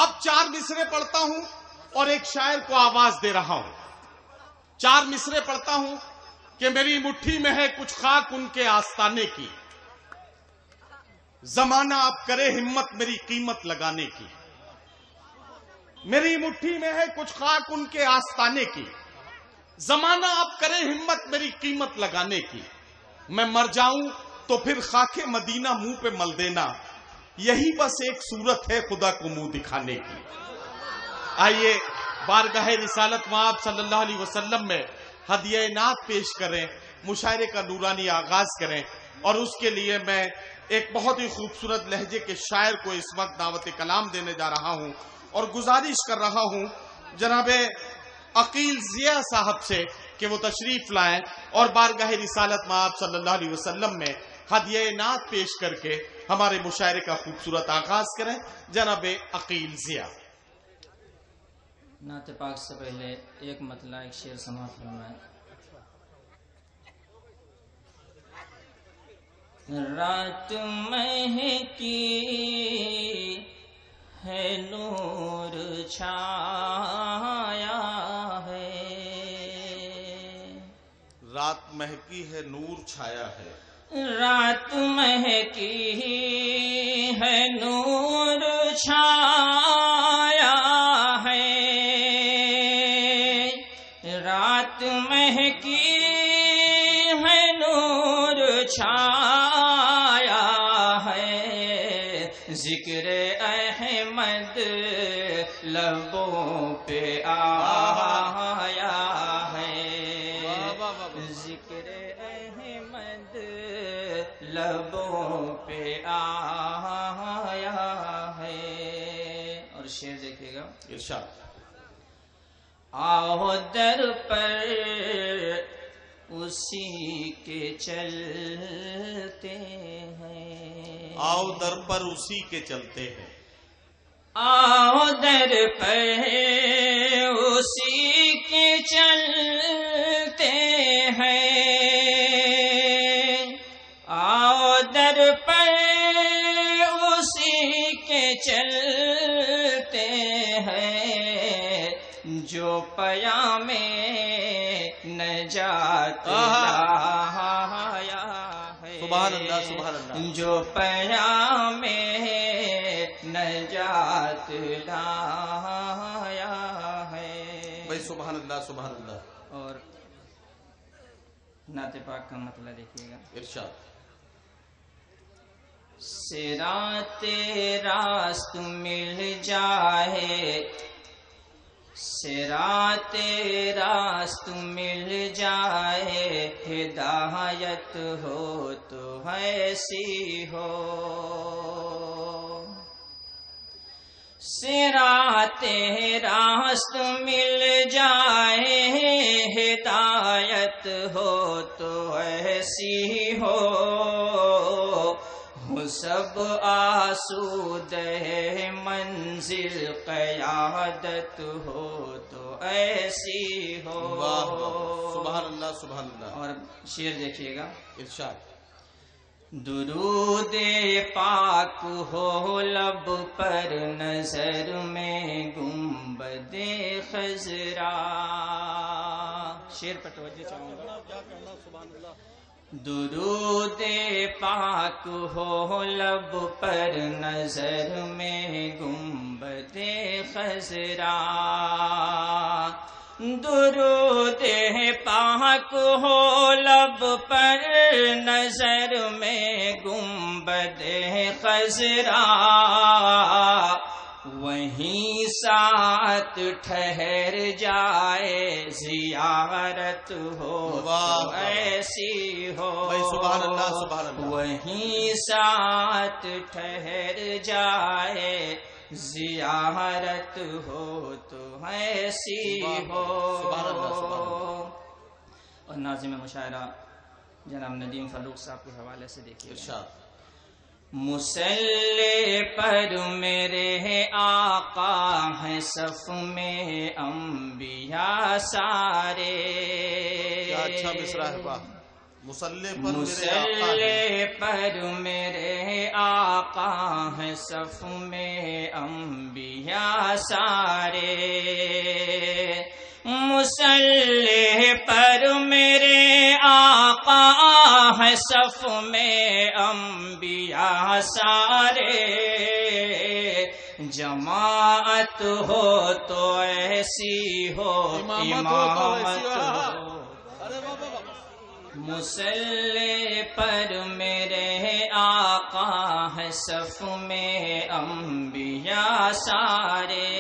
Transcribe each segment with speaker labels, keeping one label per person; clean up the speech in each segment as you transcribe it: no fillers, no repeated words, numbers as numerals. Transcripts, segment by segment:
Speaker 1: اب 4 مصرے پڑھتا ہوں اور ایک شاعر کو آواز دے رہا ہوں. 4 مصرے پڑھتا ہوں کہ میری مٹھی میں ہے کچھ خاک ان کے آستانے کی. زمانہ اب کرے ہمت میری قیمت لگانے کی. میری مٹھی میں ہے کچھ خاک ان کے آستانے کی. زمانہ اب کرے ہمت میری قیمت لگانے کی. میں مر جاؤں تو پھر خاک مدینہ منہ پہ مل دینا. یہی بس ایک صورت ہے خدا کو منہ دکھانے کی. آئیے بارگاہ رسالت مآب صلی اللہ علیہ وسلم میں ہدیہ نعت پیش کریں, مشاعرے کا نورانی آغاز کریں. اور اس کے لیے میں ایک بہت ہی خوبصورت لہجے کے شاعر کو اس وقت دعوت کلام دینے جا رہا ہوں اور گزارش کر رہا ہوں جناب عقیل ضیاء صاحب سے کہ وہ تشریف لائیں اور بارگاہ رسالت مآب صلی اللہ علیہ وسلم میں ہدیہ نعت پیش کر کے ہمارے مشاعرے کا خوبصورت آغاز کریں. جناب عقیل ضیاء.
Speaker 2: نعت پاک سے پہلے ایک مطلع ایک شعر سماعت فرمائیں. رات مہکی ہے نور چھایا ہے.
Speaker 1: رات مہکی ہے نور چھایا ہے.
Speaker 2: رات مہکی ہے نور چھایا ہے. رات مہکی ہے نور چھایا ہے. ذکر احمد لبوں پہ آیا ہے. ذکر احمد لبوں پہ آیا ہے. اور شعر دیکھیے گا.
Speaker 1: ارشاد.
Speaker 2: آؤ در پر اسی کے چلتے ہیں.
Speaker 1: آؤ در پر اسی کے چلتے ہیں.
Speaker 2: آؤ در پر اسی کے چلتے ہیں. آؤ در پر اسی کے چلتے ہیں. جو پیام نجات لایا ہے.
Speaker 1: سبحان اللہ سبحان اللہ. جو
Speaker 2: پیام نجات لایا ہے.
Speaker 1: بھائی سبحان اللہ سبحان اللہ.
Speaker 2: اور نعت پاک کا مطلب دیکھیے گا.
Speaker 1: ارشاد.
Speaker 2: صراط راست مل جائے. صراط راست مل جائے. ہدایت ہو تو ایسی ہو. صراط راست مل جائے. ہدایت ہو تو ایسی ہو. سب آسود منزل قیادت ہو تو ایسی ہو.
Speaker 1: سبحان اللہ سبحان اللہ.
Speaker 2: اور شعر دیکھیے گا.
Speaker 1: ارشاد.
Speaker 2: درود پاک ہو لب پر نظر میں گنبد خضرا. شعر پر توجہ چاہوں گا. درود پاک ہو لب پر نظر میں گنبد خضرا. درود پاک ہو لب پر نظر میں گنبد خضرا. وہیں ساتھ ٹھہر جائے زیارت ہو تو ایسی ہو.
Speaker 1: سبحان اللہ سبحان اللہ.
Speaker 2: وہیں ساتھ ٹھہر جائے زیارت ہو تو ایسی ہو. اور ناظم مشاعرہ جناب ندیم فاروق صاحب کے حوالے سے دیکھیے.
Speaker 1: ارشاد.
Speaker 2: مسلح پر میرے آقا ہیں صف میں انبیاء سارے.
Speaker 1: کیا اچھا مصرع ہے. مسلح
Speaker 2: پر میرے آقا ہیں، صف میں انبیاء سارے، مسلح پر میرے آقا ہیں، صف میں انبیاء سارے، جماعت ہو تو ایسی ہو، امامت ہو، مسلح پر میرے آقا ہے، صف میں انبیاء سارے،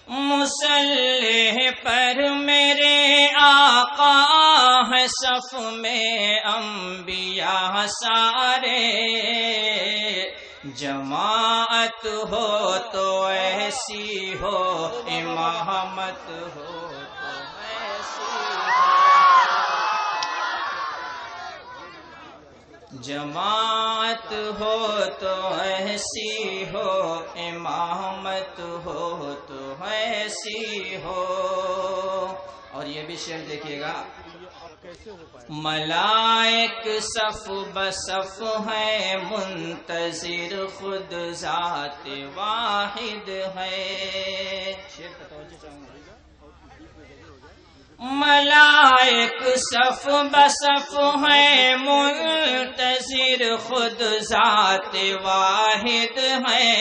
Speaker 2: مسلح پر میرے آقا ہے، صف میں انبیاء سارے، جماعت ہو تو ایسی ہو، امامت ہو تو ایسی ہو، جماعت ہو تو ایسی ہو، امامت ہو تو ایسی ہو۔ اور یہ بھی شعر دیکھیے گا، ملائک صف بصف ہے، منتظر خود ذات واحد ہے، ملائک صف بصف ہے، منتظر خود ذات واحد ہے،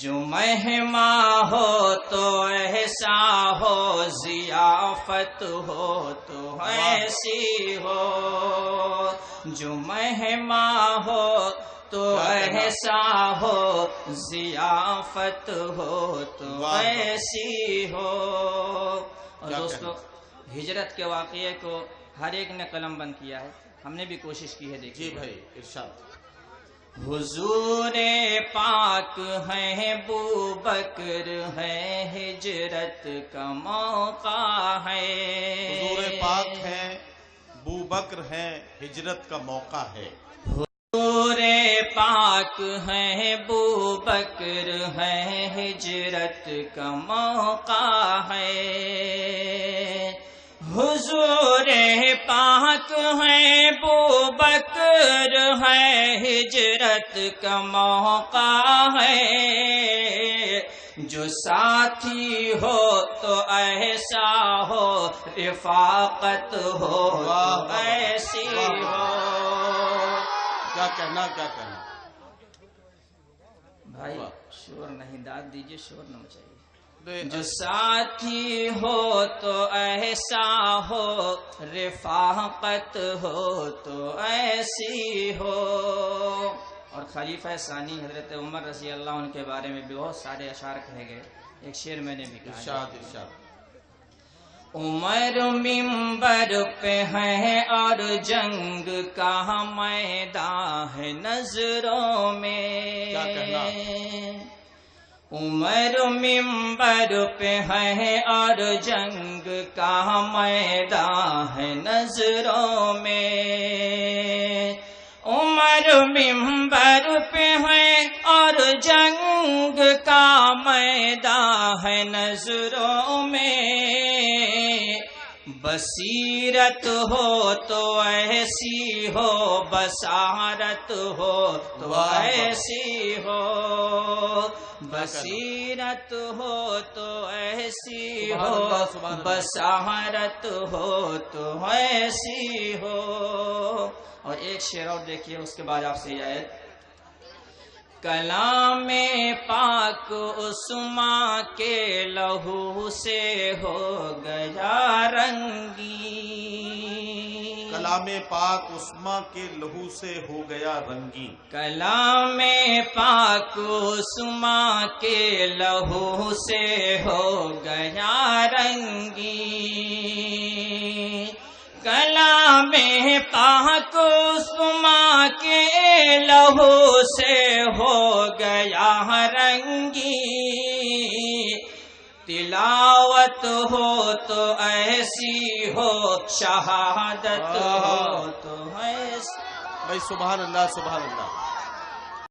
Speaker 2: جو مہما ہو تو ایسا ہو، ضیافت ہو تو ایسی ہو، جو مہما ہو تو ایسا ہو، ضیافت ہو تو ایسی ہو۔ اور دوستو، ہجرت کے واقعے کو ہر ایک نے قلم بند کیا ہے، ہم نے بھی کوشش کی ہے، دیکھیے
Speaker 1: جی بھائی ارشاد۔
Speaker 2: حضور پاک ہے، بوبکر ہے، ہجرت کا موقع ہے،
Speaker 1: حضور پاک ہے، بوبکر ہے، ہجرت کا موقع ہے،
Speaker 2: حضور پاک ہے، بوبکر ہے، ہجرت کا موقع ہے، حضور پاک ہے، بوبکر ہے، ہجرت کا موقع ہے، جو ساتھی ہو تو ایسا ہو، رفاقت ہو تو ایسی ہو۔
Speaker 1: کیا کہنا کیا کہنا
Speaker 2: بھائی شور نہیں، داد دیجئے، شور نہ مچائیے۔ جو ساتھی ہو تو ایسا ہو، رفاقت ہو تو ایسی ہو۔ اور خلیفہ ثانی حضرت عمر رضی اللہ عنہ کے بارے میں بھی بہت سارے اشعار کہے گئے، ایک شعر میں نے بھی کہا،
Speaker 1: ارشاد ارشاد۔
Speaker 2: عمر منبر پہ ہے اور جنگ کا میدان ہے نظروں میں،
Speaker 1: کیا کہنا،
Speaker 2: عمر منبر پہ ہے اور جنگ کا میدان ہے نظروں میں، عمر منبر پہ ہے اور جنگ کا میدان ہے نظروں میں، بصیرت ہو تو ایسی ہو، بصارت ہو تو ایسی ہو، بصیرت ہو تو ایسی ہو، بصارت ہو تو ایسی ہو۔ اور ایک شعر اور دیکھیے، اس کے بعد آپ سے یہ آیت، کلام پاک عثمان کے لہو سے ہو گیا رنگی،
Speaker 1: کلام پاک عثمان کے لہو سے ہو گیا رنگی،
Speaker 2: کلام پاک عثمان کے لہو سے ہو گیا رنگی، کلام پاک عثمان کے لہو سے ہو گیا رنگی، تلاوت ہو تو ایسی ہو، شہادت ہو تو ایسی۔
Speaker 1: بھائی سبحان اللہ سبحان اللہ۔